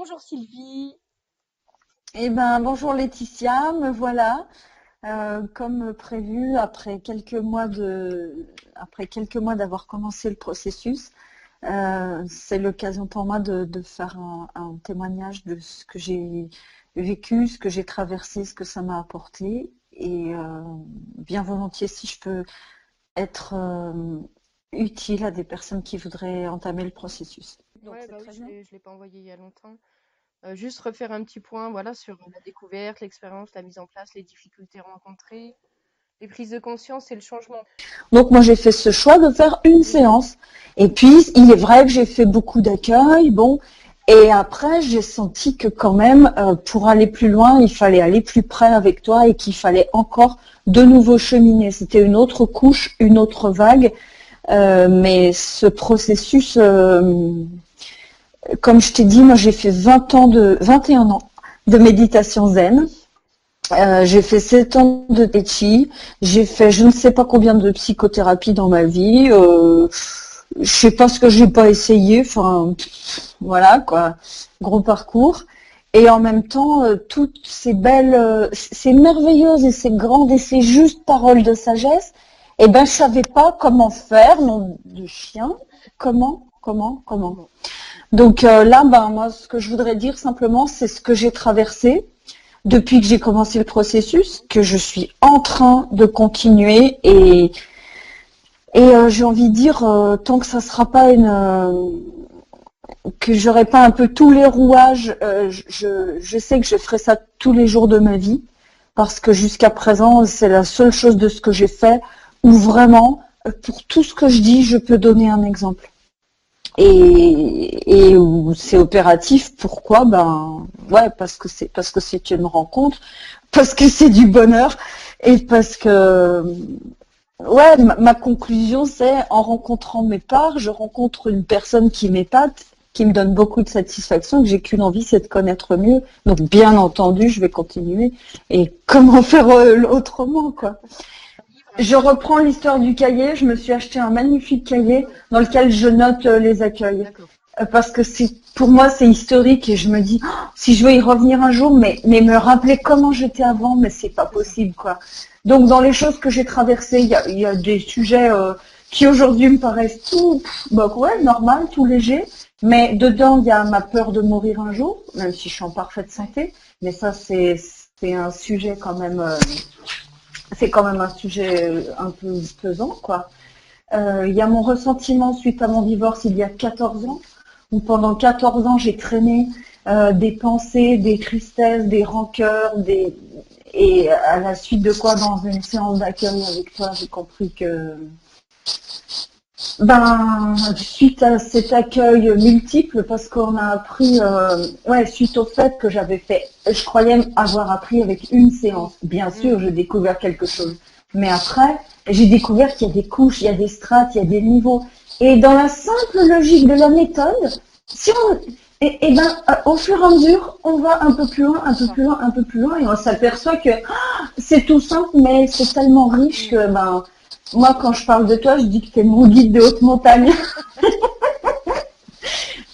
Bonjour Sylvie. Eh ben, bonjour Laetitia, me voilà. Comme prévu, après quelques mois d'avoir commencé le processus, c'est l'occasion pour moi de faire un témoignage de ce que j'ai vécu, ce que j'ai traversé, ce que ça m'a apporté. Et bien volontiers, si je peux être utile à des personnes qui voudraient entamer le processus. Donc Ouais, c'est bah oui, très bien. je l'ai pas envoyé il y a longtemps. Juste refaire un petit point, voilà, sur la découverte, l'expérience, la mise en place, les difficultés rencontrées, les prises de conscience et le changement. Donc moi j'ai fait ce choix de faire une Mhm. séance. Et puis il est vrai que j'ai fait beaucoup d'accueil, bon, et après j'ai senti que quand même pour aller plus loin, il fallait aller plus près avec toi et qu'il fallait encore de nouveau cheminer. C'était une autre couche, une autre vague, mais ce processus, comme je t'ai dit, moi j'ai fait 21 ans de méditation zen. Oui. J'ai fait 7 ans de Tai Chi, j'ai fait je ne sais pas combien de psychothérapie dans ma vie, je sais pas ce que j'ai pas essayé, enfin voilà quoi, gros parcours. Et en même temps, toutes ces belles, ces merveilleuses et ces grandes et ces justes paroles de sagesse, eh ben je savais pas comment faire, nom de chien, comment. Comment? Donc là, ben moi, ce que je voudrais dire simplement, c'est ce que j'ai traversé depuis que j'ai commencé le processus, que je suis en train de continuer et j'ai envie de dire tant que ça sera pas que j'aurai pas un peu tous les rouages, je sais que je ferai ça tous les jours de ma vie parce que jusqu'à présent c'est la seule chose de ce que j'ai fait où vraiment pour tout ce que je dis je peux donner un exemple et où c'est opératif. Pourquoi? Ben ouais, parce que c'est une rencontre, parce que c'est du bonheur et parce que ouais, ma conclusion c'est en rencontrant mes parts, je rencontre une personne qui m'épate, qui me donne beaucoup de satisfaction, que j'ai qu'une envie, c'est de connaître mieux. Donc bien entendu, je vais continuer. Et comment faire autrement, quoi. Je reprends l'histoire du cahier. Je me suis acheté un magnifique cahier dans lequel je note les accueils. D'accord. Parce que pour moi, c'est historique et je me dis, oh, si je veux y revenir un jour, mais me rappeler comment j'étais avant, mais c'est pas C'est ça. possible, quoi. Donc, dans les choses que j'ai traversées, il y a des sujets qui aujourd'hui me paraissent tout, bah ouais, normal, tout léger. Mais dedans, il y a ma peur de mourir un jour, même si je suis en parfaite Ouais. santé. Mais ça, c'est un sujet quand même, c'est quand même un sujet un peu pesant, quoi. Il y a mon ressentiment suite à mon divorce il y a 14 ans, Oui. où pendant 14 ans j'ai traîné des pensées, des tristesses, des rancœurs, et à la suite de quoi dans une séance d'accueil avec toi j'ai compris que ben suite à cet accueil multiple, parce qu'on a appris, ouais, suite au fait que j'avais fait, je croyais avoir appris avec une séance. Oui. Bien sûr, Mhm. j'ai découvert quelque chose, mais après, j'ai découvert qu'il y a des couches, il y a des strates, il y a des niveaux. Et dans la simple logique de la méthode, si on, et ben, au fur et à mesure, on va un peu plus loin, un C'est peu ça. plus loin, un peu plus loin, et on s'aperçoit que c'est tout simple, mais c'est tellement riche Mhm. que ben moi, quand je parle de toi, je dis que t'es mon guide de haute montagne.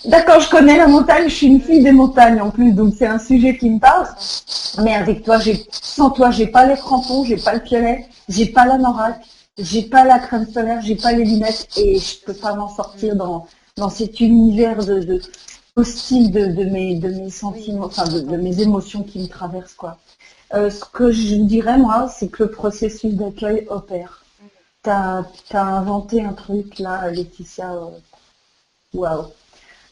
D'accord, je connais la montagne, je suis une fille Oui, des montagnes en plus, donc c'est un sujet qui me c'est parle. ça. Mais avec toi, sans toi, j'ai pas les crampons, j'ai pas le piolet, j'ai pas la norac, j'ai pas la crème solaire, j'ai pas les lunettes et je peux pas m'en sortir Mhm. dans cet univers hostile de mes Oui, sentiments, enfin de j'entends. mes émotions qui me traversent, quoi. Ce que je dirais, moi, c'est que le processus d'accueil opère. Mhm. T'as inventé un truc là, Laetitia. Waouh.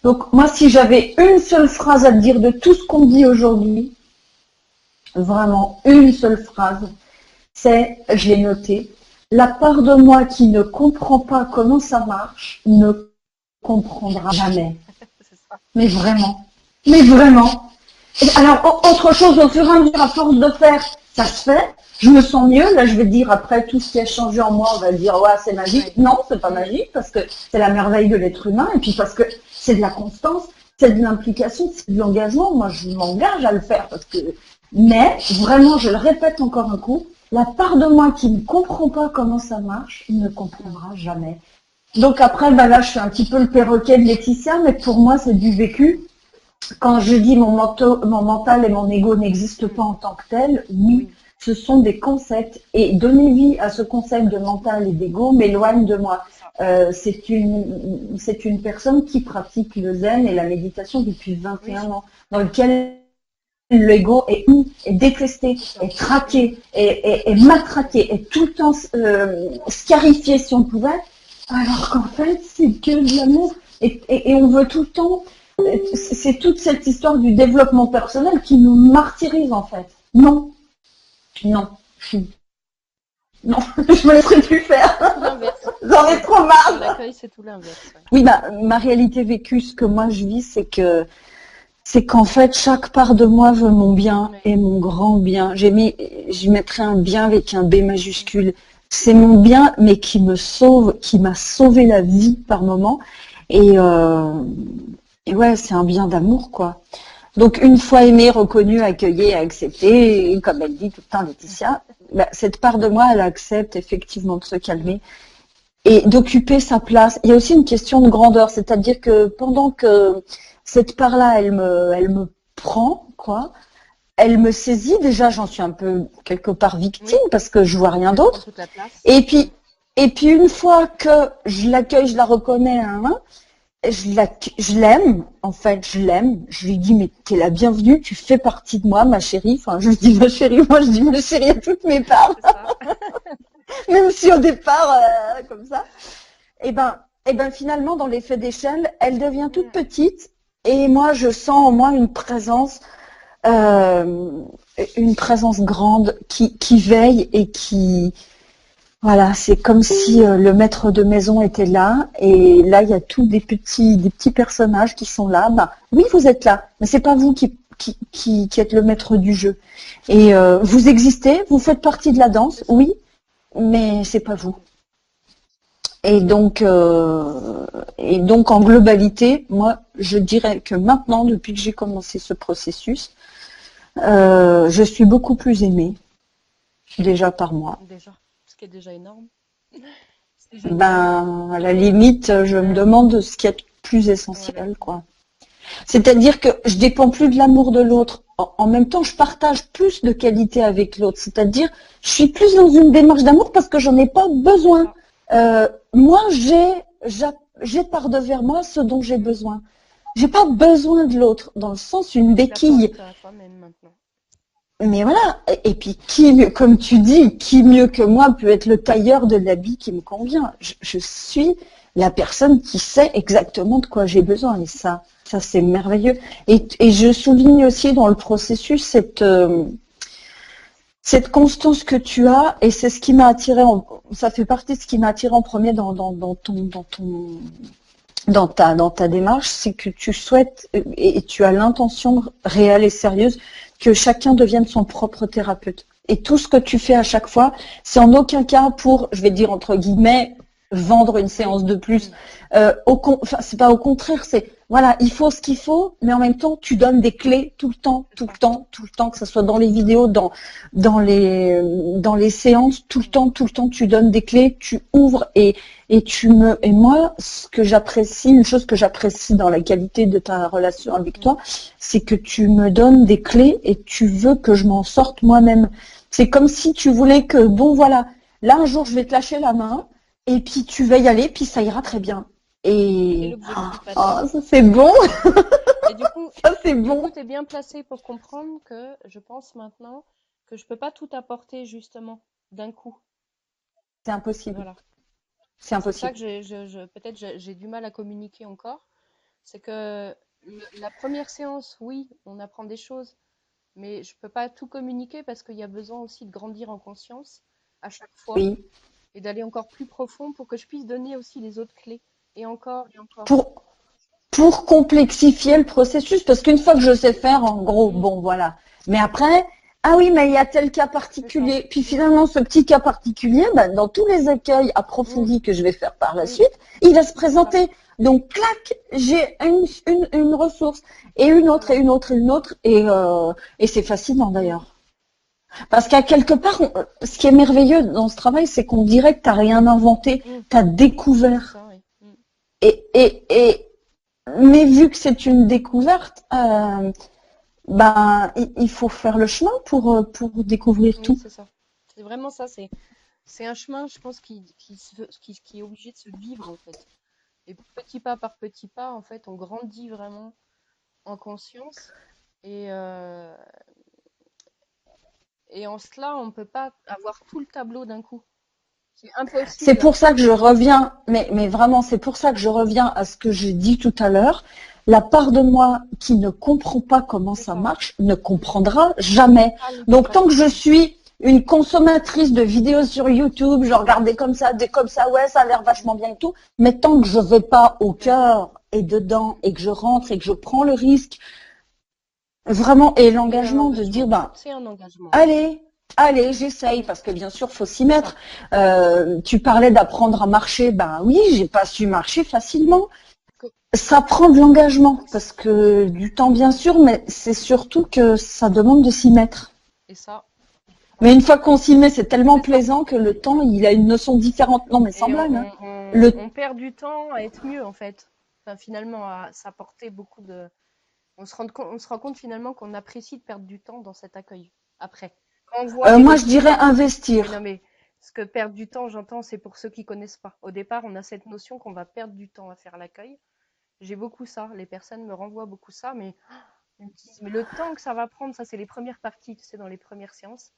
Donc moi, si j'avais une seule phrase à te dire de tout ce qu'on dit aujourd'hui, vraiment une seule phrase, c'est, je l'ai noté, la part de moi qui ne comprend pas comment ça marche ne comprendra jamais. C'est ça. Mais vraiment. Mais vraiment. Alors, autre chose, au fur et à mesure, à force de faire, ça se fait. Je me sens mieux. Là, je vais dire, après tout ce qui a changé en moi, on va dire, ouais, c'est magique. Ouais. Non, c'est pas Mhm. magique parce que c'est la merveille de l'être humain et puis parce que c'est de la constance, c'est de l'implication, c'est de l'engagement. Moi, je m'engage à le faire parce que, mais vraiment, je le répète encore un coup, la part de moi qui ne comprend pas comment ça marche ne comprendra jamais. Donc après, bah là, je fais un petit peu le perroquet de Laetitia, mais pour moi, c'est du vécu. Quand je dis mon mental et mon ego n'existent pas en tant que tels, oui, Oui, ce sont des concepts. Et donner vie à ce concept de mental et d'ego m'éloigne de moi. c'est ça. C'est une personne qui pratique le zen et la méditation depuis Oui, 21 ans, dans lequel l'ego est détesté, c'est ça. est traqué, est matraqué, est tout le temps scarifié si on pouvait, alors qu'en fait, c'est que de l'amour. Et on veut tout le temps, c'est toute cette histoire du développement personnel qui nous martyrise en fait. Non, non, non, je me laisserai plus faire. Tout l'inverse. J'en ai trop marre. L'accueil, c'est tout l'inverse. Ouais. Oui, bah, ma réalité vécue, ce que moi je vis, c'est qu'en fait, chaque part de moi veut mon bien Ouais. et mon grand bien. Je mettrais un bien avec un B majuscule. C'est mon bien, mais qui me sauve, qui m'a sauvé la vie par moment. Et, euh, et ouais, c'est un bien d'amour, quoi. Donc, une fois aimé, reconnu, accueilli, accepté, et comme elle dit tout le temps, Laetitia, bah, cette part de moi, elle accepte effectivement de se calmer et d'occuper sa place. Il y a aussi une question de grandeur, c'est-à-dire que pendant que cette part-là, elle me prend, quoi, elle me saisit, déjà j'en suis un peu quelque part victime Oui, parce que je vois rien elle prend d'autre. toute la place. Et puis, et puis une fois que je l'accueille, je la reconnais, hein, je l'aime, en fait, je l'aime. Je lui dis, mais t'es la bienvenue, tu fais partie de moi, ma chérie. Enfin, je dis ma chérie, moi je dis ma chérie à toutes mes parts, C'est ça. même si au départ, comme ça. Et ben finalement, dans l'effet d'échelle, elle devient toute Mm. petite et moi, je sens en moi euh, une présence grande qui veille et qui, voilà, c'est comme si le maître de maison était là et là, il y a tous des petits personnages qui sont là. Ben, oui, vous êtes là, mais c'est pas vous qui êtes le maître du jeu. Et vous existez, vous faites partie de la danse, C'est ça. oui, mais c'est pas vous. Et donc en globalité, moi, je dirais que maintenant, depuis que j'ai commencé ce processus, je suis beaucoup plus aimée déjà par moi. Déjà. Ce qui est déjà énorme. C'est génial. Ben, à Il la faut. limite, je me Ouais, demande ce qui est plus voilà. essentiel, quoi. C'est-à-dire que je dépends plus de l'amour de l'autre. En même temps, je partage plus de qualité avec l'autre. C'est-à-dire, je suis plus dans une démarche d'amour parce que j'en ai pas C'est besoin. ça. Moi, j'ai par devers moi ce dont j'ai besoin. J'ai pas besoin de l'autre, dans le sens une Tu béquille. t'apportes à toi-même maintenant. Mais voilà. Et puis, qui mieux, comme tu dis, qui mieux que moi peut être le tailleur de l'habit qui me convient? Je suis la personne qui sait exactement de quoi j'ai besoin. Et ça c'est merveilleux. Et je souligne aussi dans le processus cette constance que tu as, et c'est ce qui m'a attiré, ça fait partie de ce qui m'a attiré en premier dans ta démarche, c'est que tu souhaites et tu as l'intention réelle et sérieuse que chacun devienne son propre thérapeute. Et tout ce que tu fais à chaque fois, c'est en aucun cas pour, je vais dire entre guillemets, vendre une Oui. séance de plus. Mm. Enfin, c'est pas au contraire, c'est voilà, il faut ce qu'il faut, mais en même temps, tu donnes des clés tout le temps, C'est tout le ça. temps, tout le temps, que ce soit dans les vidéos, dans les séances, tout le temps, tu donnes des clés, tu ouvres et moi, ce que j'apprécie, une chose que j'apprécie dans la qualité de ta relation avec Mm. toi, c'est que tu me donnes des clés et tu veux que je m'en sorte moi-même. C'est comme si tu voulais que, bon voilà, là un jour je vais te lâcher la C'est ça. main et puis tu vas y aller, puis ça ira très Ouais. bien. C'est Et l'objectif atteint. ça c'est bon, Et du coup, ça c'est du coup, bon. t'es bien placé pour comprendre que je pense maintenant que je peux pas tout apporter justement d'un coup. C'est impossible, Voilà. c'est C'est ça impossible. que peut-être j'ai du mal à communiquer encore. C'est que la première séance, oui, on apprend des choses, mais je peux pas tout communiquer parce qu'il y a besoin aussi de grandir en conscience à chaque fois Oui. et d'aller encore plus profond pour que je puisse donner aussi les autres clés. Et encore, et encore. Pour pour complexifier le processus, parce qu'une fois que je sais faire, en gros, Mm, bon, voilà. Mais après, ah oui, mais il y a tel cas c'est ça. particulier. Puis Mm, finalement, ce petit cas particulier, ben, dans tous les accueils mm, approfondis que je vais faire par la oui, suite, il va se c'est ça. présenter. Donc, clac, j'ai une ressource, et une autre, et Voilà. une autre, et une autre, et c'est fascinant Mm, d'ailleurs. Parce qu'à quelque part, ce qui est merveilleux dans ce travail, c'est qu'on dirait que tu n'as rien inventé, mm, tu as c'est découvert. ça, oui. Mm, Et mais vu que c'est une découverte, ben, il faut faire le chemin pour découvrir Oui, tout. c'est ça. C'est vraiment ça. C'est un chemin, je pense, qui est obligé de se vivre, en fait. Et petit pas par petit pas, en fait, on grandit vraiment en conscience. Et, euh, et en cela, on ne peut pas avoir tout le tableau d'un coup. C'est C'est impossible. pour ça que je reviens, mais vraiment, c'est pour ça que je reviens à ce que j'ai dit tout à l'heure. La part de moi qui ne comprend pas comment C'est ça ça. marche ne C'est ça. comprendra jamais. Pas le Donc, tant que je capacité. suis une consommatrice de vidéos sur YouTube, je regardais comme ça, des comme ça, ouais, ça a l'air Mm. vachement bien et tout. Mais tant que je vais pas au Ouais. cœur et dedans et que je rentre et que je prends le risque, vraiment, et Et un l'engagement de dire, engagement. ben, C'est un engagement. allez, allez, j'essaye, Mm. parce que bien sûr, faut s'y C'est ça. mettre. Tu parlais d'apprendre à marcher, ben oui, j'ai pas su marcher Mm. facilement. Que- Ça prend de l'engagement, parce que du temps bien sûr, mais c'est surtout que ça demande de s'y mettre. Et ça, Mais une fois qu'on s'y met, c'est tellement c'est ça. plaisant que le temps, il a une notion différente. Non, mais sans Et blague, hein. Le, on perd du temps à être mieux, en fait. Enfin, finalement, à s'apporter beaucoup de. On se rend compte finalement qu'on apprécie de perdre du temps dans cet accueil. Après, quand on voit les moi, je dirais résultats. Oui, non, investir. mais ce que perdre du temps, j'entends, c'est pour ceux qui connaissent pas. Au départ, on a cette notion qu'on va perdre du temps à faire l'accueil. J'ai beaucoup ça. Les personnes me renvoient beaucoup ça, mais ils me disent, mais le temps que ça va prendre, ça, c'est les premières parties, tu sais, dans les premières séances,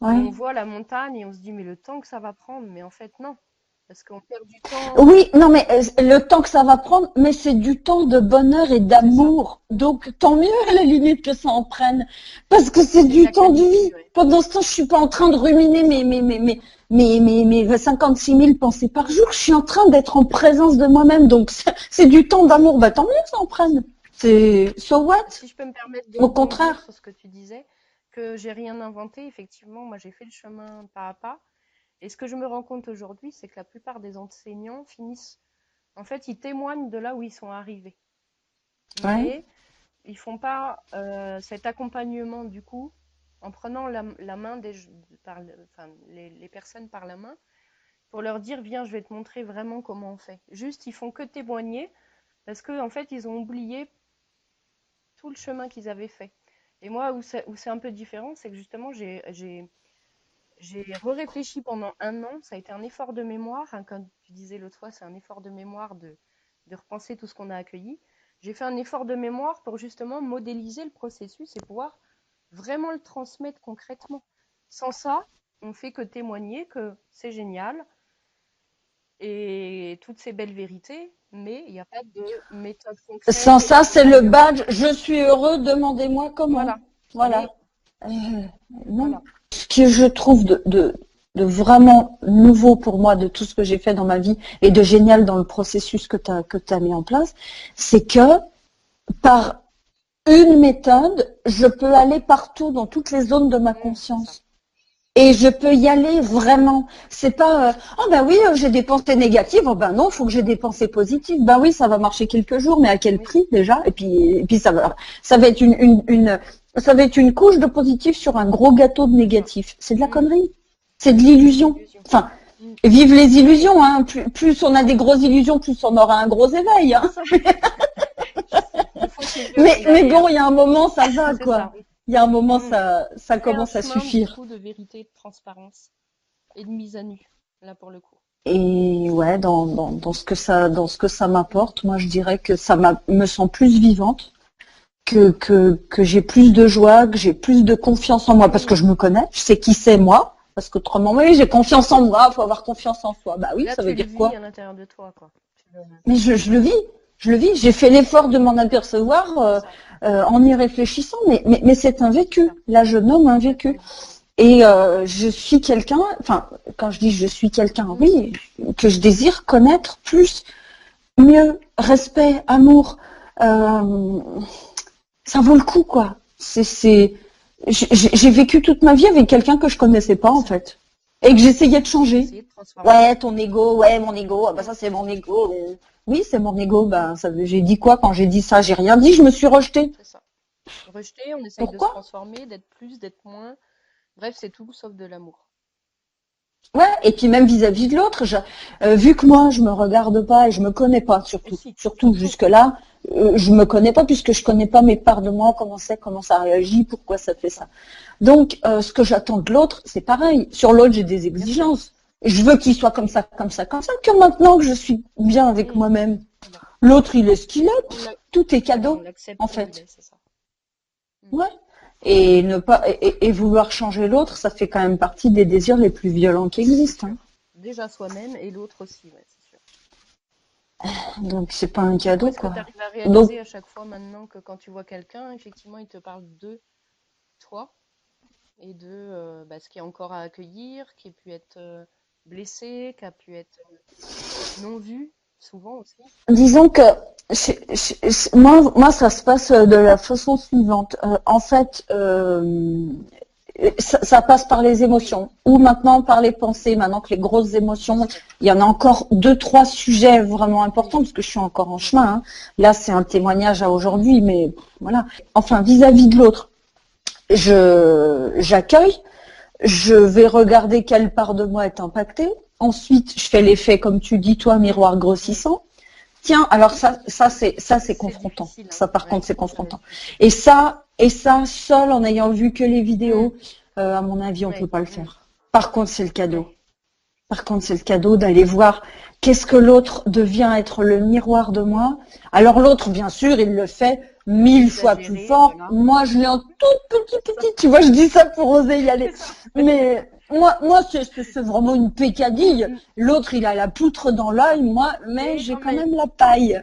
où Ouais. on voit la montagne et on se dit, mais le temps que ça va prendre, mais en fait, non. Parce qu'on perd du temps. Oui, non, mais le temps que ça va prendre, mais c'est du temps de bonheur et C'est ça. d'amour. Donc, tant mieux à la limite que ça en prenne. Parce que c'est C'est de du la temps de qualité, vie. ouais. Pendant ce temps, je suis pas en train de ruminer C'est ça. mes 56 000 pensées par jour. Je suis en train d'être en présence de moi-même. Donc, c'est du temps d'amour. Bah, tant mieux que ça en prenne. C'est, so what? Si je peux me permettre de Au rebondir contraire. sur ce que tu disais, que j'ai rien inventé, effectivement, moi j'ai fait le chemin pas à pas. Et ce que je me rends compte aujourd'hui, c'est que la plupart des enseignants finissent, en fait, ils témoignent de là où ils sont arrivés. Ouais. Mais ils font pas cet accompagnement du coup, en prenant la main enfin, les personnes par la main, pour leur dire, viens, je vais te montrer vraiment comment on fait. Juste, ils font que témoigner, parce qu'en en fait, ils ont oublié tout le chemin qu'ils avaient fait. Et moi, où c'est un peu différent, c'est que justement, j'ai réfléchi pendant un an. Ça a été un effort de mémoire, hein, comme tu disais l'autre fois, c'est un effort de mémoire de repenser tout ce qu'on a accueilli. J'ai fait un effort de mémoire pour justement modéliser le processus et pouvoir vraiment le transmettre concrètement. Sans ça, on fait que témoigner que c'est génial et toutes ces belles vérités, mais il n'y a pas de méthode Sans concrète et ça, c'est le d'accompagnement. badge. Je suis heureux. Demandez-moi comment. Voilà. Voilà. Mais Euh, non. voilà. Ce que je trouve de vraiment nouveau pour moi de tout ce que j'ai fait dans ma vie et de génial dans le processus que tu as mis en place, c'est que par une méthode, je peux aller partout dans toutes les zones de ma C'est ça. conscience. Et je peux y aller vraiment. C'est pas ah ben oui, j'ai des pensées négatives, oh ben non, faut que j'ai des pensées positives. Ben oui, ça va marcher quelques jours, mais à quel Oui. prix déjà? Et puis ça va être ça va être une couche de positif sur un gros gâteau de C'est ça. négatif. C'est de la Mm. connerie. C'est de C'est de l'illusion. l'illusion. Enfin, Mm. vive les Oui, illusions, hein. Plus on a des grosses illusions, plus on aura un gros éveil, c'est hein. ça. Je sais. Il faut qu'il y ait du Mais, vrai mais derrière. bon, il y a un moment, ça va, C'est ça. quoi. Il y a un moment, Mm. ça C'est un commence à chemin du suffire. coup de vérité, de transparence et de mise à nu, là pour le coup. Et ouais, dans ce que ça Mm. m'apporte, moi je dirais que me sent plus vivante, que j'ai plus de joie, que j'ai plus de confiance en moi, parce que Oui. je me connais, je sais qui c'est moi, parce qu'autrement, oui, j'ai confiance en moi, faut avoir confiance en soi. Bah oui, Là, ça veut tu le dire vis quoi? à l'intérieur de toi, quoi. Mais je le vis, je le vis, j'ai fait l'effort de m'en apercevoir C'est ça. en y réfléchissant, mais c'est un C'est vécu. ça. Là, je nomme un Complètement vécu. légitime. Et je suis quelqu'un, enfin, quand je dis je suis quelqu'un, Mm. oui, que je désire connaître plus, mieux, respect, amour, euh, ça vaut le coup, quoi. J'ai vécu toute ma vie avec quelqu'un que je connaissais pas, C'est en ça. fait. Et que j'essayais de changer. Essayer de transformer. Ouais, ton ego, ouais, mon ego, ah bah ça c'est mon ego. Oui, c'est mon ego, Mm. ben, j'ai dit quoi quand j'ai dit ça? J'ai rien dit, je me suis rejetée. C'est ça. Rejeter, on essaye de se Pourquoi? transformer, d'être plus, d'être moins. Bref, c'est tout sauf de l'amour. Ouais, et puis même vis-à-vis de l'autre, vu que moi je me regarde pas et je me connais pas Et surtout, si, surtout surtout. jusque-là, je me connais pas puisque je connais pas mes parts de moi, comment ça réagit, pourquoi ça fait C'est ça. ça. Donc ce que j'attends de l'autre, c'est pareil. Sur l'autre, j'ai des Bien sûr. exigences. Je veux qu'il soit comme ça, comme ça, comme ça, que maintenant que je suis bien avec Mm. moi-même. Voilà. L'autre, il est ce qu'il est, On l'a- tout est voilà, on cadeau, l'accepte en comme il fait. est, c'est ça. Mm. Ouais. Et ne pas et vouloir changer l'autre, ça fait quand même partie des désirs les plus violents qui C'est existent, sûr. hein. Déjà soi-même et l'autre aussi, ouais, c'est sûr. Donc c'est pas un Du coup, cadeau, est-ce que quoi. tu arrives à Donc réaliser à chaque fois maintenant que quand tu vois quelqu'un, effectivement, il te parle de toi et de ce qui est encore à accueillir, qui a pu être blessé, qui a pu être non vu, souvent aussi. disons que moi, ça se passe de la façon suivante. En fait, ça passe par les Oui, émotions ou maintenant par les pensées. Maintenant que les grosses bien émotions, sûr. il y en a encore deux, trois sujets vraiment Oui. importants parce que je suis encore en Mm. chemin, hein. Là, c'est un témoignage à aujourd'hui, mais voilà. Enfin, vis-à-vis de l'autre, j'accueille, je vais regarder quelle part de moi est impactée. Ensuite, je fais l'effet, comme tu dis, toi, Mm. miroir Oui. grossissant. Tiens, alors ça c'est C'est confrontant. difficile, hein. Ça par Ouais, contre c'est ça va confrontant. être difficile. Et ça seul en ayant vu que les Mm. vidéos, à mon avis on peut Ouais. pas le Mm. faire. Par contre c'est le cadeau. Ouais. Par contre c'est le cadeau d'aller voir qu'est-ce que l'autre devient être le miroir de moi. Alors l'autre bien sûr il le fait 1000 fois plus Exagéré, fort. voilà. Moi je l'ai en tout petit C'est ça. petit. Tu vois je dis ça pour oser y aller. C'est ça. Mais moi c'est vraiment une pécadille. Mm. L'autre il a la poutre dans l'œil. Moi mais Mais j'ai quand quand même, même la paille.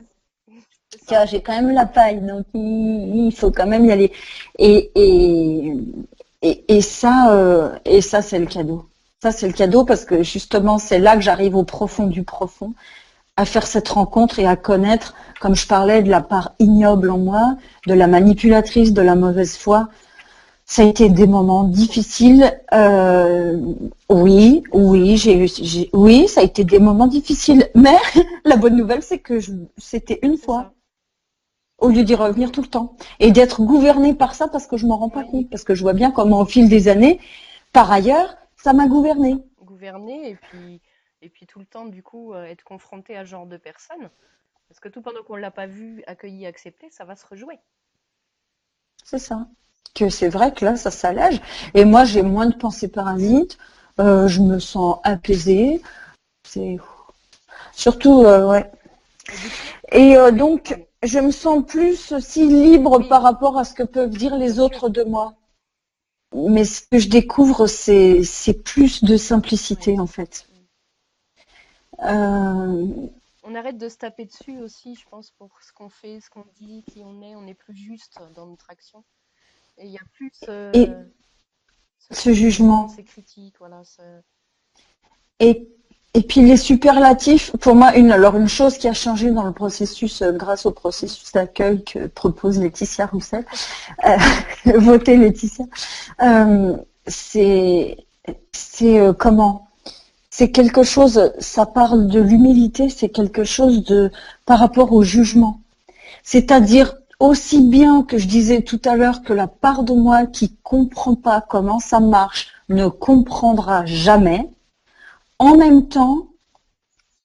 c'est ça. Car j'ai quand même la paille, donc il faut quand même y aller. Et, et, et ça, c'est le cadeau. Ça, c'est le cadeau parce que justement, c'est là que j'arrive au profond du profond, à faire cette rencontre et à connaître, comme je parlais de la part ignoble en moi, de la manipulatrice, de la mauvaise foi. Ça a été des moments difficiles. Oui, oui, oui, ça a été des moments difficiles. Mais la bonne nouvelle, c'est que c'était une C'est fois ça. au lieu d'y revenir tout le temps. Et d'être gouvernée par ça parce que je m'en rends pas Oui. compte, parce que je vois bien comment au fil des années, par ailleurs, ça m'a gouvernée. Gouverner et puis tout le temps, du coup, être confronté à ce genre de personnes. Parce que tout pendant qu'on l'a pas vu, accueilli, accepté, ça va se rejouer. C'est ça. Que c'est vrai que là, ça s'allège. Et moi, j'ai moins de pensées Mm. parasites. Je me sens apaisée. C'est surtout, ouais. Et du coup, Et oui, donc, pardon. je me sens plus aussi libre Oui, par rapport à ce que peuvent dire bien les sûr. autres de moi. Mais ce que je découvre, c'est plus de Oui, simplicité, en c'est ça. fait. Mm. Euh, On arrête de se taper dessus aussi, je pense, pour ce qu'on fait, ce qu'on dit, qui on est. On est plus juste dans notre action. Et il y a plus et ce jugement, jugement. ces critiques, voilà. Et, et puis les superlatifs, pour moi, une chose qui a changé dans le processus, grâce au Mm. processus d'accueil que propose Laetitia Roussel, euh, voter Laetitia, euh, c'est, comment? C'est quelque chose, ça parle de l'humilité, c'est quelque chose de, par rapport au Mm. jugement. C'est-à-dire, aussi bien que je disais tout à l'heure que la part de moi qui comprend pas comment ça marche ne comprendra jamais, en même temps,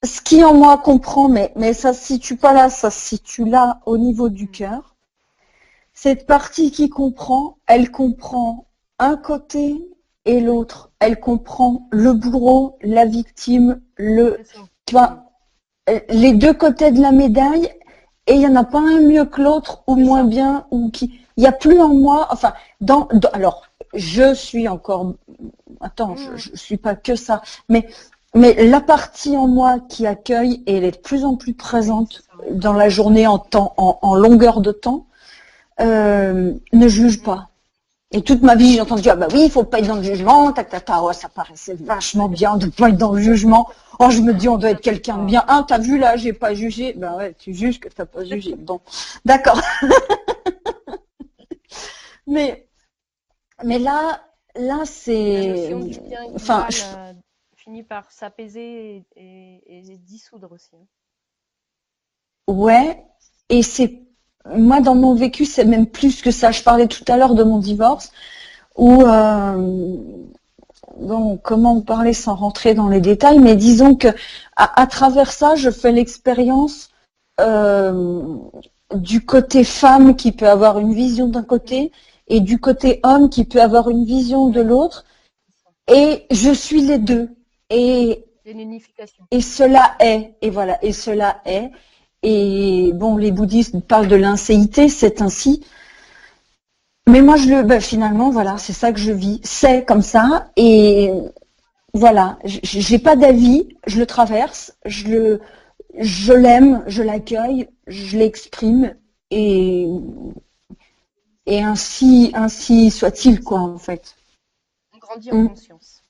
ce qui en moi comprend, mais ça se situe pas là, ça se situe là au niveau du Mm. cœur. Cette partie qui comprend, elle comprend un côté et Oui, l'autre. Elle comprend le bourreau, la victime, c'est ça. tu Mm. vois, les deux côtés de la médaille. Et il y en a pas un mieux que l'autre ou C'est moins ça. bien ou qui. Il y a plus en moi. Enfin, alors, je suis encore. Attends, Mm. je suis pas que ça, mais la partie en moi qui accueille, et elle est de plus en plus Oui, c'est présente ça, ouais. dans la journée en longueur de temps, ne juge Mm. pas. Et toute ma vie, j'ai entendu dire, ah bah oui, il faut pas être dans le jugement, tac, tac, tac. Oh, ça paraissait vachement bien de pas être dans le jugement. Oh, je me dis, on doit être T'inquiète quelqu'un de pas. bien. Ah, t'as vu là, j'ai pas jugé. Ben ouais, tu juges que t'as pas jugé. Bon, d'accord. Mais, mais là, La c'est, notion du bien et du enfin, mal finit par s'apaiser et dissoudre aussi, hein. ouais. Et c'est, moi, dans mon vécu, c'est même plus que ça. Je parlais tout à l'heure de mon divorce, où bon, comment parler sans rentrer dans les détails, mais disons que à travers ça, je fais l'expérience euh, du côté femme qui peut avoir une vision d'un Mm. côté et du côté homme qui peut avoir une vision de Oui, l'autre. c'est ça. Et je suis les Oui, deux. Et, il y a une unification. et cela est, et voilà, et cela est. Et bon, les bouddhistes parlent de l'inséité, c'est ainsi. Mais moi, finalement, C'est voilà, ça. c'est ça que je vis. C'est comme ça. Et voilà, j'ai pas d'avis, je le traverse, je l'aime, je l'accueille, je l'exprime. Et, et ainsi soit-il, C'est quoi, ça. en fait. On grandit en Mm. conscience.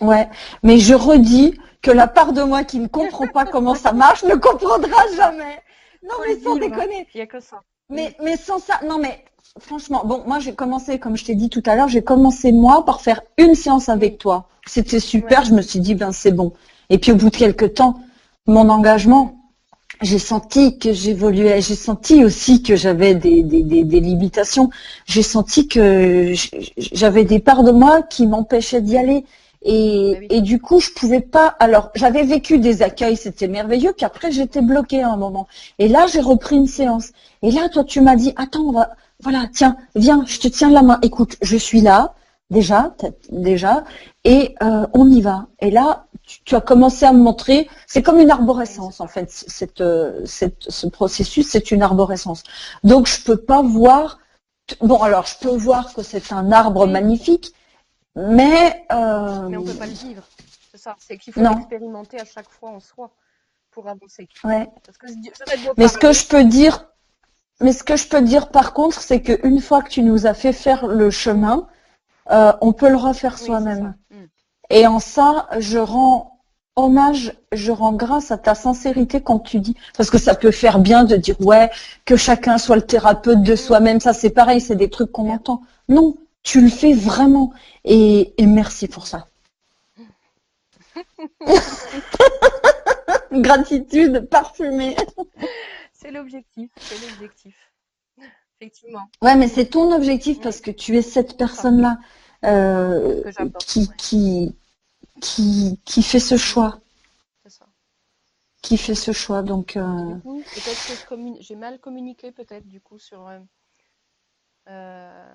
Ouais, mais je redis que la part de moi qui ne comprend pas comment ça marche ne comprendra C'est ça. jamais. Non, Faut le mais sans vivre, hein. déconner. Il n'y a que ça. Mm. Mais sans ça, non, mais franchement, bon, moi j'ai commencé, comme je t'ai dit tout à l'heure, j'ai commencé moi par faire une séance avec Oui, toi. C'était super, ouais. je me suis dit, ben c'est bon. Et puis au bout de quelques temps, mon Mm. engagement, j'ai senti que j'évoluais, j'ai senti aussi que j'avais des limitations, j'ai senti que j'avais des parts de moi qui m'empêchaient d'y Oui, aller. bah oui. Et du coup, je pouvais pas. Alors, j'avais vécu des accueils, c'était merveilleux, puis après, j'étais Mm. bloquée à un moment. Et là, j'ai repris une Mm. séance. Et là, toi, tu m'as dit, attends, voilà, tiens, viens, je te tiens la main. Écoute, je suis là, déjà, et on y va. Et là, tu as commencé à me montrer, c'est comme une Oui, c'est arborescence en ça. fait, ce processus, c'est une arborescence. Donc je peux pas voir, bon alors je peux voir que c'est un arbre Oui, magnifique, mais mais on peut pas le vivre. C'est ça. C'est qu'il faut non, l'expérimenter à chaque fois en soi pour avancer. ouais. Parce que ça va être beau Mais ce que parler. je peux dire, mais ce que je peux dire par contre, c'est qu'une fois que tu nous as fait faire le Mm. chemin, on peut le refaire Oui, c'est ça. soi-même. Mm. Et en ça, je rends hommage, je rends grâce à ta sincérité quand tu dis, parce que ça peut faire bien de dire, ouais, que chacun soit le thérapeute de Mm. soi-même, ça c'est pareil, c'est des trucs qu'on Mais entend. Non, tu le fais vraiment. Et merci pour ça. Gratitude parfumée. c'est l'objectif. C'est l'objectif. Effectivement. Ouais, mais Mm. c'est ton objectif Oui, parce que tu es cette c'est ça. personne-là Ce que j'apporte. qui, Ouais, qui fait ce mm, choix, c'est ça. qui fait ce choix. Donc, Et du coup, peut-être que j'ai mal communiqué peut-être du coup sur euh,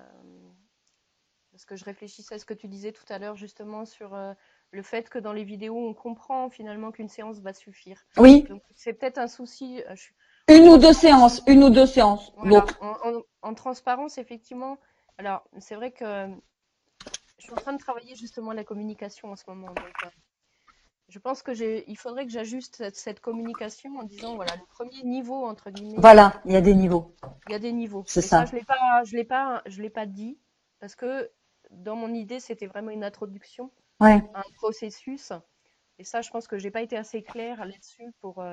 parce que je réfléchissais à ce que tu disais tout à l'heure justement sur le fait que dans les vidéos on comprend finalement qu'une séance va suffire. oui, Donc c'est peut-être un souci. En une ou deux transparence, séances, une ou deux séances. voilà. Donc, En transparence effectivement. Alors c'est vrai que je suis en train de travailler justement la communication en ce moment. Donc je pense que il faudrait que j'ajuste cette communication en disant voilà le premier niveau entre guillemets. voilà, il y a des niveaux. Il y a des niveaux. C'est Et ça, ça. je l'ai pas dit parce que dans mon idée, c'était vraiment une introduction Ouais. à un processus. Et ça, je pense que j'ai pas été assez claire là-dessus pour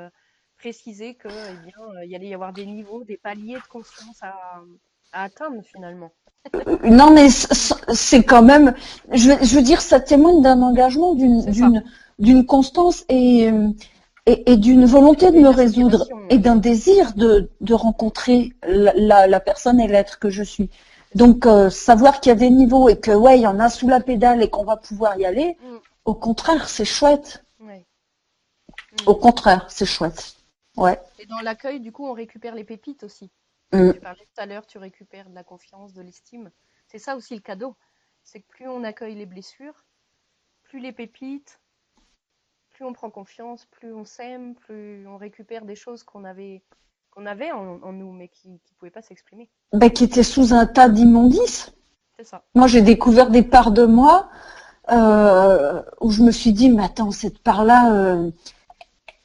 préciser que, eh bien, il y allait y avoir des niveaux, des paliers de conscience à atteindre finalement. Non, mais c'est quand même, je veux dire, ça témoigne d'un engagement, C'est ça. d'une constance et d'une volonté de Et me une résoudre aspiration, et oui. d'un désir de Mm, rencontrer la personne et l'être que je suis. c'est ça. Donc, savoir qu'il y a des niveaux et que, ouais, il y en a sous la pédale et qu'on va pouvoir y aller, Mm, au contraire, c'est chouette. ouais. Mm. Au contraire, c'est chouette. Ouais. Et dans l'accueil, du coup, on récupère les pépites aussi. Mm. Tu parlais tout à l'heure, tu récupères de la confiance, de l'estime. C'est ça aussi le cadeau. C'est que plus on accueille les blessures, plus les pépites, plus on prend confiance, plus on s'aime, plus on récupère des choses qu'on avait en nous, mais qui ne pouvaient pas s'exprimer. Ben, qui était sous un tas d'immondices. C'est ça. Moi, j'ai découvert des parts de moi où je me suis dit, mais attends, cette part-là,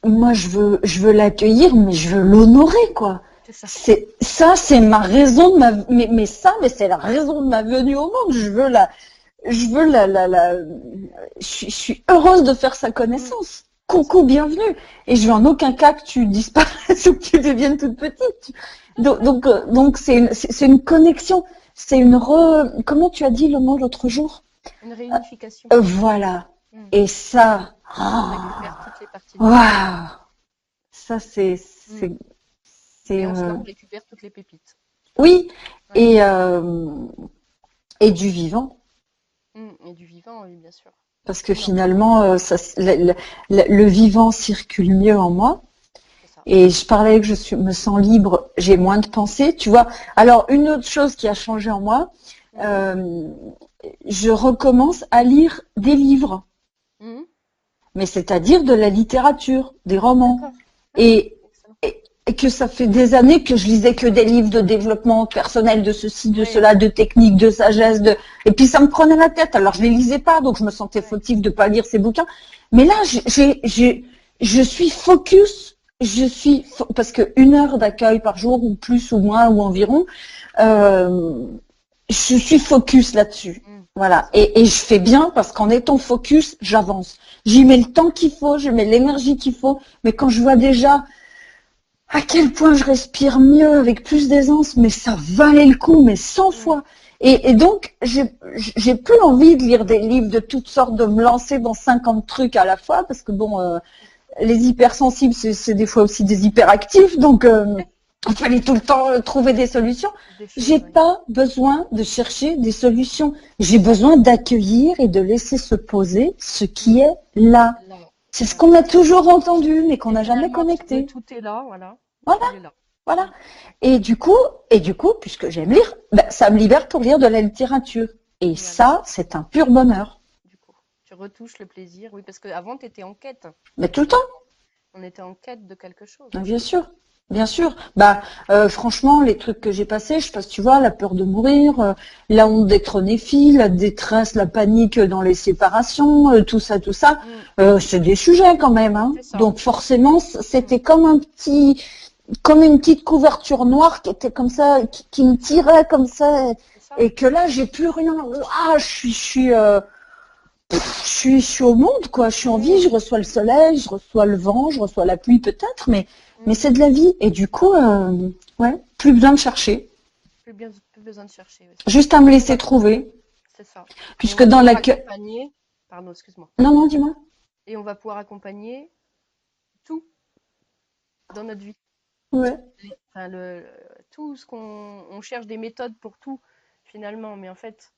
moi, je veux l'accueillir, mais je veux l'honorer, quoi. C'est ça. C'est ma raison de mais c'est la raison de ma venue au monde. Je veux je suis heureuse de faire sa Mm, connaissance. c'est ça. Coucou, bienvenue. Et je veux en aucun cas que tu disparaisses ou que tu deviennes toute petite. Donc c'est une connexion. Comment tu as dit le mot l'autre jour? Une réunification. Voilà. Mm. Et ça, On récupère toutes les parties de nous. waouh, ça Mm. c'est Et en cela, on récupère toutes les pépites. oui Ouais. et euh, et du vivant. Et du vivant, oui, bien sûr. Parce que Non, finalement, le vivant circule mieux en moi. c'est ça. Et je parlais que me sens libre, j'ai moins de pensées, tu vois. Alors, une autre chose qui a changé en moi, Mhm. euh, je recommence à lire des livres, Mhm. mais c'est-à-dire de la littérature, des romans. D'accord. Ah, Et, excellent. et que ça fait des années que je lisais que des livres de développement personnel, de ceci, de Oui, cela, de technique, de sagesse, et puis ça me prenait la tête. Alors je les lisais pas, donc je me sentais ouais. fautive de pas lire ces bouquins. Mais là, je suis focus. Parce que 1 heure d'accueil par jour, ou plus ou moins, ou environ, euh, je suis focus là-dessus. C'est Voilà. ça, Et je fais bien parce qu'en étant focus, j'avance. J'y c'est mets ça. le temps qu'il faut, je mets l'énergie qu'il faut. Mais quand je vois déjà à quel point je respire mieux, avec plus d'aisance, mais ça valait le coup, mais 100 Mm. fois. Et donc, j'ai plus envie de lire des livres de toutes sortes, de me lancer dans 50 trucs à la fois, parce que bon, les hypersensibles, c'est des fois aussi des hyperactifs, donc il fallait tout le temps trouver des solutions. Des J'ai choses, oui. pas besoin de chercher des solutions. J'ai besoin d'accueillir et de laisser se poser ce qui Mm. est là. Là, C'est ce là, qu'on a c'est ça. toujours entendu, mais qu'on Et n'a jamais finalement, connecté. tout est là, voilà. Voilà, Il est là. voilà. Mm. Et du coup, puisque j'aime lire, ben, ça me libère pour lire de la littérature. Et Voilà, ça, c'est un pur bonheur. du coup. Tu retouches le plaisir, oui, parce qu'avant, tu étais en quête, Mais tout le temps, finalement. On était en quête de quelque chose, hein, hein. bien sûr. Bien sûr. Bah, franchement, les trucs que j'ai passés, je sais pas si tu vois, la peur de mourir, la honte d'être né-fille, la détresse, la panique dans les séparations, tout ça, Mm. c'est des sujets quand même, hein. C'est ça. Donc forcément, Mm. c'était comme une petite couverture noire qui était comme ça, qui me C'est ça. tirait comme ça, C'est ça. et que là, j'ai plus rien. Ouah, je suis au monde, quoi. Je suis en vie, Mm. je reçois le soleil, je reçois le vent, je reçois la pluie peut-être, mais Mm. c'est de la vie. Et du coup, ouais, plus besoin de chercher. Plus besoin de chercher, oui, c'est ça. Juste à me Et on va, laisser trouver. c'est ça. Et on Puisque va dans pouvoir l'accueil. accompagner, pardon, excuse-moi. Non, non, dis-moi. Et on va pouvoir accompagner tout dans notre vie. Ouais. Enfin, tout ce on cherche des méthodes pour tout, finalement. Mais en fait,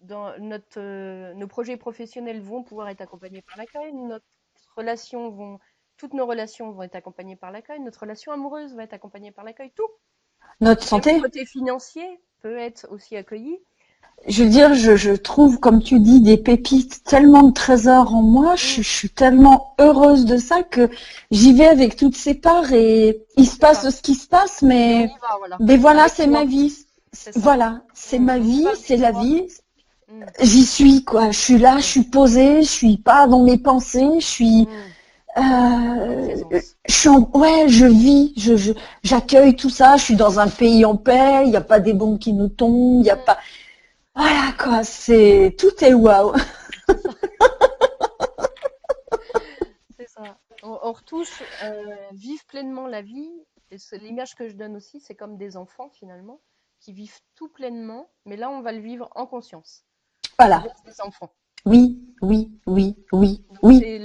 nos projets professionnels vont pouvoir être accompagnés par l'accueil. Toutes nos relations vont être accompagnées par l'accueil. Notre relation amoureuse va être accompagnée par l'accueil. Tout. Notre Même le santé. côté financier peut être aussi accueilli. Je veux dire, je trouve, comme tu dis, des pépites, tellement de trésors en moi. Je Mm, suis tellement heureuse de ça que j'y vais avec toutes ces parts et il se c'est passe ça. ce qui se passe, Et on mais, y va, voilà. mais voilà, Avec c'est ma joie. vie. C'est ça. Voilà, c'est ma On y va vie, c'est avec la joie. vie. Mm, J'y suis, quoi. Je suis là, je mm, suis posée, je suis pas dans mes pensées, mm. En présence. je suis ouais, je vis, j'accueille tout ça, je suis dans un pays en paix, il n'y a pas des bombes qui nous tombent, il n'y a Mm, pas, voilà, quoi, tout est waouh. c'est ça. C'est ça. On retouche, vivre pleinement la vie. Et c'est l'image que je donne aussi, c'est comme des enfants finalement, qui vivent tout pleinement, mais là on va le vivre en conscience, Voilà. avec des enfants. Oui, oui, oui, oui, Donc oui. c'est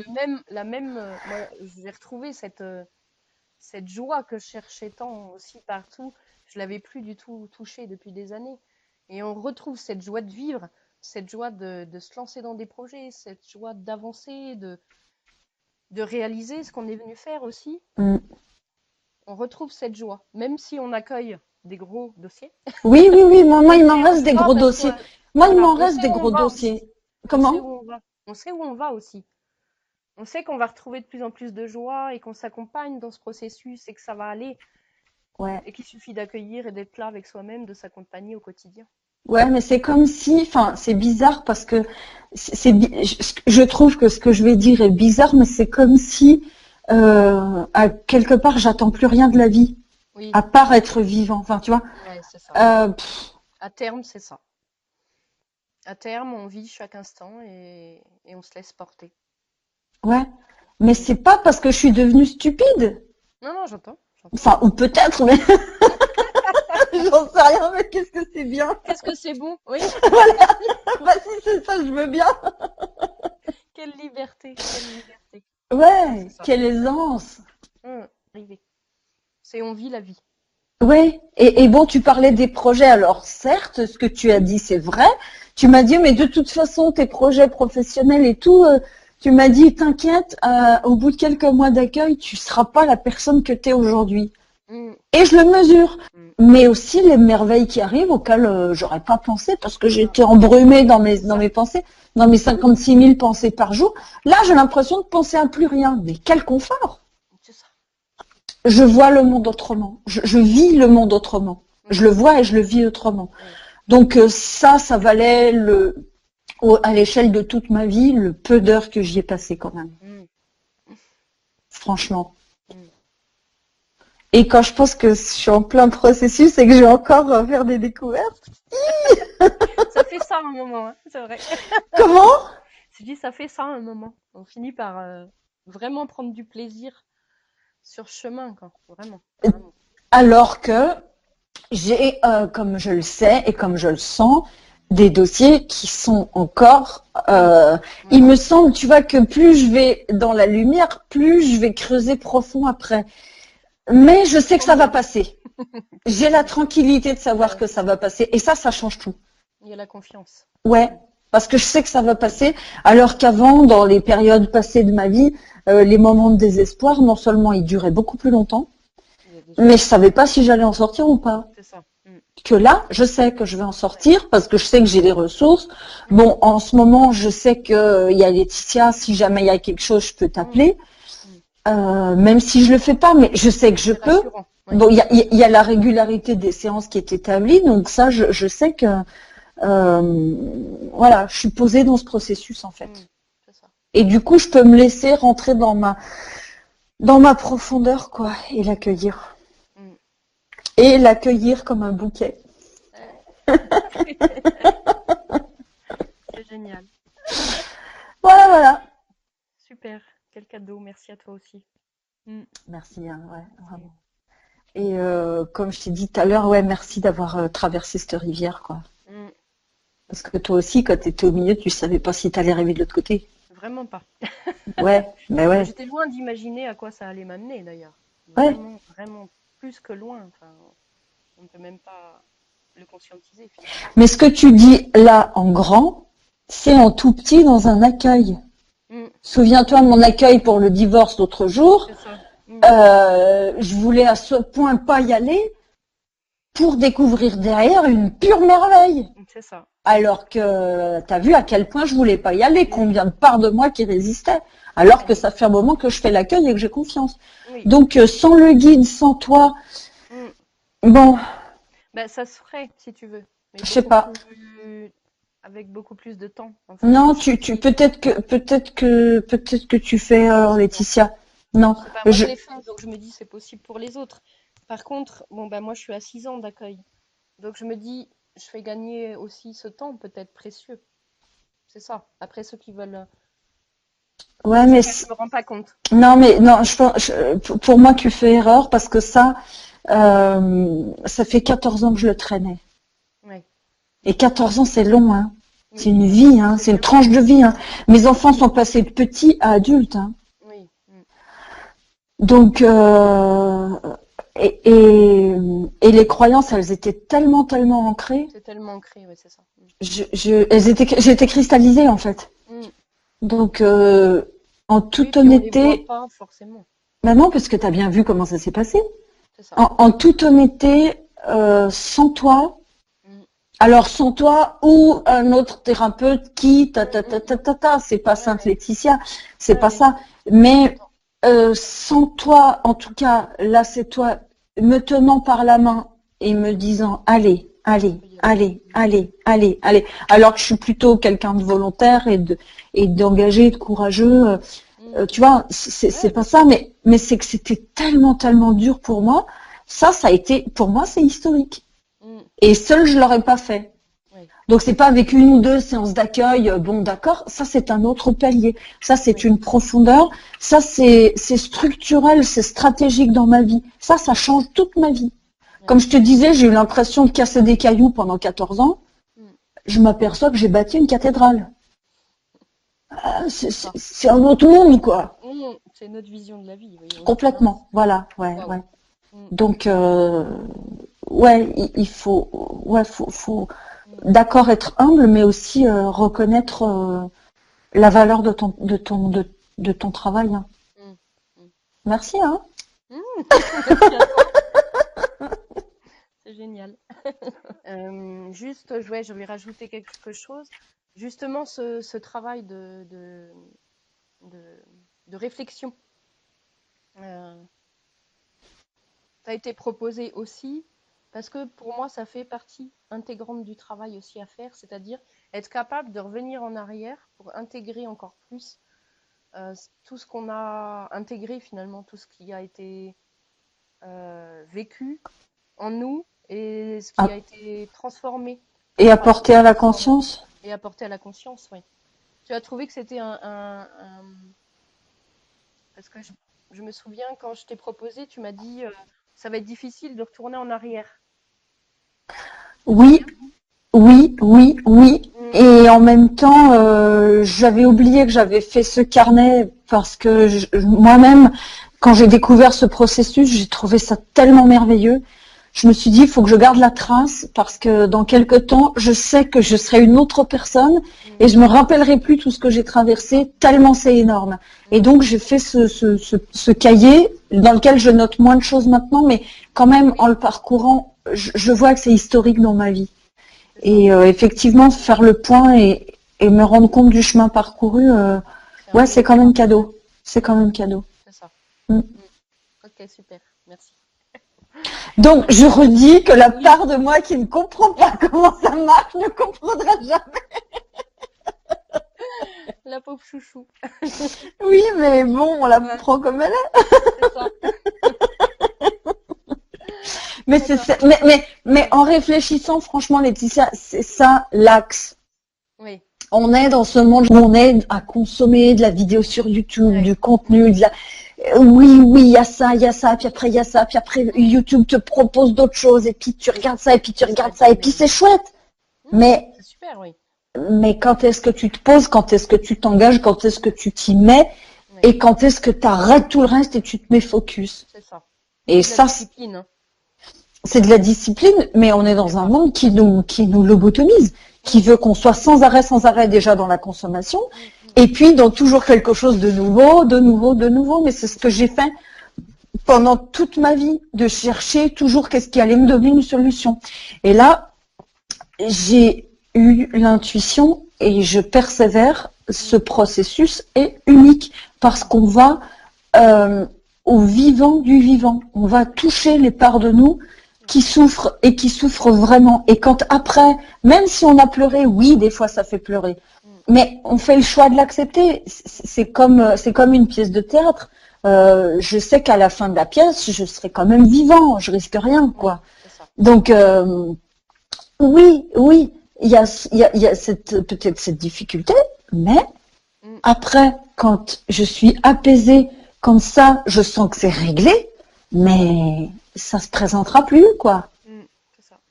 moi j'ai retrouvé cette joie que je cherchais tant aussi partout. Je l'avais plus du tout touchée depuis des années. Et on retrouve cette joie de vivre, cette joie de se lancer dans des projets, cette joie d'avancer, de réaliser ce qu'on est venu faire aussi. Mm. On retrouve cette joie, même si on accueille des gros dossiers. Oui, oui, oui, moi, il m'en Mais on reste y des va gros parce dossiers. que, Moi, il voilà, m'en on reste sait des où on gros va aussi. dossiers. On sait où Comment? on va. On sait où on va aussi. On sait qu'on va retrouver de plus en plus de joie et qu'on s'accompagne dans ce processus et que ça va aller Ouais. et qu'il suffit d'accueillir et d'être là avec soi-même, de s'accompagner au quotidien. Ouais, mais c'est comme si, enfin, c'est bizarre parce que je trouve que ce que je vais dire est bizarre, mais c'est comme si, à quelque part, j'attends plus rien de la vie, Oui, à part être vivant. Enfin, tu vois. ouais, c'est ça. Pff, À terme, c'est ça. À terme, on vit chaque instant et on se laisse porter. ouais. Mais Mm. c'est pas parce que je suis devenue stupide. Non, non, j'entends, j'entends. Enfin, ou peut-être, mais j'en sais rien. Mais qu'est-ce que c'est bien. Qu'est-ce que c'est bon? Oui, Voilà. Bah si c'est ça, je veux bien. quelle liberté, quelle liberté. Ouais, c'est Ouais. ça. Quelle aisance. Arrivé. C'est on vit la vie. Ouais, et bon, tu parlais des projets. Alors certes, ce que tu as dit, c'est vrai. Tu m'as dit, mais de toute façon, tes projets professionnels et tout, tu m'as dit, t'inquiète, au bout de quelques mois d'accueil, tu seras pas la personne que tu es aujourd'hui. Mm. Et je le mesure. Mm. Mais aussi les merveilles qui arrivent auxquelles j'aurais pas pensé parce que C'est ça. j'étais embrumée dans C'est dans ça. mes pensées, dans mes 56 000 pensées par jour. Là, j'ai l'impression de penser à plus rien. Mais quel confort! C'est ça. Je vois le monde autrement. Je vis le monde autrement. Mm. Je le vois et je le vis autrement. Oui. Donc ça valait à l'échelle de toute ma vie le peu d'heures que j'y ai passé quand même. Mm. Franchement. Mm. Et quand je pense que je suis en plein processus et que je vais encore faire des découvertes. Ça fait ça un moment, hein, c'est vrai. Comment? Je dis, ça fait ça un moment. On finit par vraiment prendre du plaisir sur ce chemin, quoi. Vraiment. Vraiment. Alors que j'ai, comme je le sais et comme je le sens, des dossiers qui sont encore... il Voilà. me semble, tu vois, que plus je vais dans la lumière, plus je vais creuser profond après. Mais je sais que ça va passer. J'ai la tranquillité de savoir que ça va passer. Et ça change tout. Il y a la confiance. Ouais, parce que je sais que ça va passer. Alors qu'avant, dans les périodes passées de ma vie, les moments de désespoir, non seulement ils duraient beaucoup plus longtemps, Il y a des mais choses. je savais pas si j'allais en sortir ou pas. C'est ça. Mm. Que là, je sais que je vais en sortir parce que je sais que j'ai les ressources. Bon, en ce moment, je sais que il y a Laetitia, si jamais il y a quelque chose, je peux t'appeler. Même si je le fais pas, mais je sais que je C'est peux. rassurant. Ouais. Bon, il y a la régularité des séances qui est établie, donc ça, je sais que voilà, je suis posée dans ce processus en fait. C'est ça. Et du coup, je peux me laisser rentrer dans ma profondeur, quoi, et l'accueillir. Mm. Et l'accueillir comme un bouquet. C'est génial. Voilà, voilà. Super. Quel cadeau. Merci à toi aussi. Mm. Merci, hein, ouais, vraiment. Et comme je t'ai dit tout à l'heure, ouais, merci d'avoir traversé cette rivière, quoi. Mm. Parce que toi aussi, quand tu étais au milieu, tu savais pas si tu allais arriver de l'autre côté. Vraiment pas. Ouais, mais ouais, J'étais loin d'imaginer à quoi ça allait m'amener d'ailleurs. ouais. Vraiment, vraiment plus que loin. Enfin, on ne peut même pas le conscientiser finalement. Mais ce que tu dis là en grand, c'est en tout petit dans un accueil. Mm. Souviens-toi de mon accueil pour le divorce l'autre jour. C'est ça. Mm. Je voulais à ce point pas y aller pour découvrir derrière une pure merveille. C'est ça. Alors que t'as vu à quel point je voulais pas y aller, combien de parts de moi qui résistaient. Alors que ça fait un moment que je fais l'accueil et que j'ai confiance. Oui. Donc sans le guide, sans toi, bon, Ben, ça se ferait si tu veux. Mais je sais beaucoup pas. avec beaucoup plus de temps. En fait. Non, peut-être que tu fais Laetitia. Non, Je sais pas, moi je l'ai fait, donc je me dis c'est possible pour les autres. Par contre, bon ben moi je suis à 6 ans d'accueil. Donc je me dis, je fais gagner aussi ce temps peut-être précieux. C'est ça. Après ceux qui veulent. ouais, mais Je me rends pas compte. non, mais non, pour moi tu fais erreur parce que ça fait 14 ans que je le traînais. Ouais. Et 14 ans c'est long, hein. Oui. C'est une vie, hein. C'est une tranche de vie, hein. Mes enfants sont passés de petits à adultes, hein. Oui. Donc et les croyances, elles étaient tellement ancrées. C'est tellement ancré, ouais, c'est ça. J'étais cristallisée en fait. Donc en toute honnêteté, on les voit pas forcément. bah non, parce que tu as bien vu comment ça s'est passé. C'est ça. En toute honnêteté, sans toi, alors sans toi ou un autre thérapeute qui c'est pas Sainte Laetitia, c'est pas ça. Mais sans toi, en tout cas, là c'est toi me tenant par la main et me disant allez, allez, allez, allez, allez, allez. Alors que je suis plutôt quelqu'un de volontaire et d'engagé, de courageux. Tu vois, c'est pas ça, mais c'est que c'était tellement dur pour moi. Ça a été, pour moi, c'est historique. Et seul, je l'aurais pas fait. Donc c'est pas avec une ou deux séances d'accueil, bon d'accord, ça c'est un autre palier, ça c'est une profondeur, ça c'est structurel, c'est stratégique dans ma vie, ça change toute ma vie. Comme je te disais, j'ai eu l'impression de casser des cailloux pendant 14 ans, je m'aperçois que j'ai bâti une cathédrale. C'est un autre monde quoi. C'est notre vision de la vie. Oui, complètement, voilà, ouais. Donc ouais, il faut d'accord, être humble, mais aussi reconnaître la valeur de ton travail, hein. Mm, mm. Merci, hein. Merci à toi, c'est génial. Juste, ouais, je vais rajouter quelque chose. Justement, ce travail de, de réflexion, euh, ça a été proposé aussi parce que pour moi, ça fait partie intégrante du travail aussi à faire, c'est-à-dire être capable de revenir en arrière pour intégrer encore plus tout ce qu'on a intégré finalement, tout ce qui a été vécu en nous et ce qui a Ah, été transformé et par le apporter à la transformer conscience. et apporté à la conscience, oui. Tu as trouvé que c'était parce que je me souviens quand je t'ai proposé, tu m'as dit ça va être difficile de retourner en arrière. C'est Oui, bien? oui, oui, oui. Mm, Et en même temps, j'avais oublié que j'avais fait ce carnet parce que moi-même, quand j'ai découvert ce processus, j'ai trouvé ça tellement merveilleux. Je me suis dit, il faut que je garde la trace parce que dans quelque temps, je sais que je serai une autre personne et mm, je me rappellerai plus tout ce que j'ai c'est ça. traversé, tellement c'est énorme. Et Mm, donc, j'ai fait ce cahier dans lequel je note moins de choses maintenant, mais quand même, en oui, le parcourant, je vois que c'est historique dans ma vie. c'est ça. Et effectivement, faire le point et me rendre compte du chemin parcouru, C'est un ouais, beau c'est quand même travail. cadeau. C'est quand Mm, même cadeau. c'est ça. Mm. Mm. Ok, super. Merci. Donc, je redis que la Oui, part de moi qui ne comprend pas comment ça marche ne comprendra jamais. la pauvre chouchou. Oui, mais bon, on la Ouais, prend comme elle est. c'est ça. Mais D'accord. mais Mm, en réfléchissant, franchement, Laetitia, c'est ça l'axe. oui, On est dans ce monde où on est à consommer de la vidéo sur YouTube, ouais. du Mm, contenu, oui, oui, il y a ça, puis après il y a ça, puis après mm. YouTube te propose d'autres choses, et puis tu regardes ça, et puis tu Et ça regardes ça, et puis devient. c'est chouette. Mm, Mais, c'est super, oui. mais quand est-ce que tu te poses, quand est-ce que tu t'engages, quand est-ce que tu t'y mets, Oui, et quand est-ce que tu arrêtes tout le reste et tu te mets focus. c'est ça. Et C'est de la ça, discipline, hein. c'est de la discipline, mais on est C'est dans un ça. monde qui nous lobotomise, qui Mm, veut qu'on soit sans arrêt déjà dans la consommation, mm, mm. et puis dans toujours quelque chose de nouveau, de nouveau, de nouveau. Mais c'est ce que j'ai fait pendant toute ma vie, de chercher toujours qu'est-ce qui allait me donner une solution. Et là, j'ai eu l'intuition et je persévère. Ce Mm, processus est unique parce qu'on va euh, au vivant du vivant. On va toucher les parts de nous qui souffrent et qui souffrent vraiment. Et quand après, même si on a pleuré, oui, des fois ça fait pleurer, mm. mais on fait le choix de l'accepter. C'est comme une pièce de théâtre. Je sais qu'à la fin de la pièce, je serai quand même vivant, je risque rien, Oui, quoi. c'est ça. Donc oui, oui, il y a peut-être cette difficulté, mais Mm, après, quand je suis apaisée, comme ça, je sens que c'est réglé, mais ça se présentera plus, quoi. mm, c'est ça.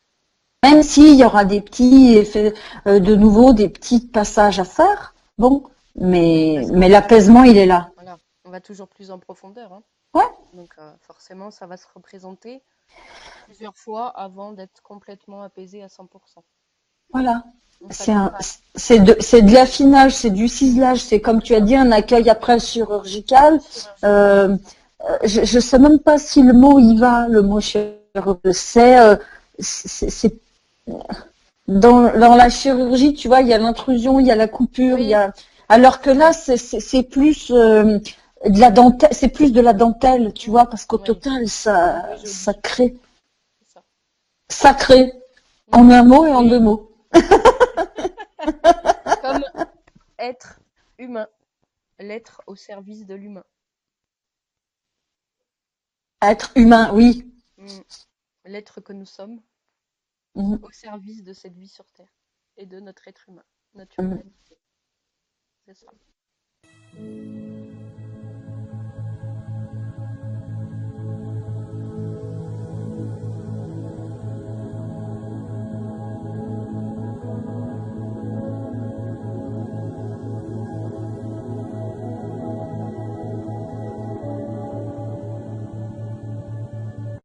Même s'il y aura des petits effets, de nouveau, des petits passages à faire, bon, Oui, parce qu'en mais fait, l'apaisement, il est là. voilà, on va toujours plus en profondeur, hein. Ouais, Donc forcément, ça va se représenter plusieurs fois avant d'être complètement apaisé à 100%. voilà. On C'est s'attend un, pas. c'est de l'affinage, c'est du Mm, ciselage, c'est comme tu c'est as ça. dit, un accueil après chirurgical. Chirurgical, Euh, c'est ça. je sais même pas si le mot y va, le mot chirurgical. C'est dans la chirurgie, tu vois, il y a l'intrusion, il y a la coupure, il y Oui, a, alors que là, ouais. c'est plus de la dentelle, c'est plus de la dentelle, tu vois, Mm, parce qu'au oui, total, c'est plus ça joli, c'est ça. crée en Mm, un mot et en deux oui, mots. comme être humain, l'être au service de l'humain. Être humain, oui. Mm, l'être que nous sommes Mhm. au service de cette vie sur Terre et de notre être humain, notre Mhm. humanité. C'est ça.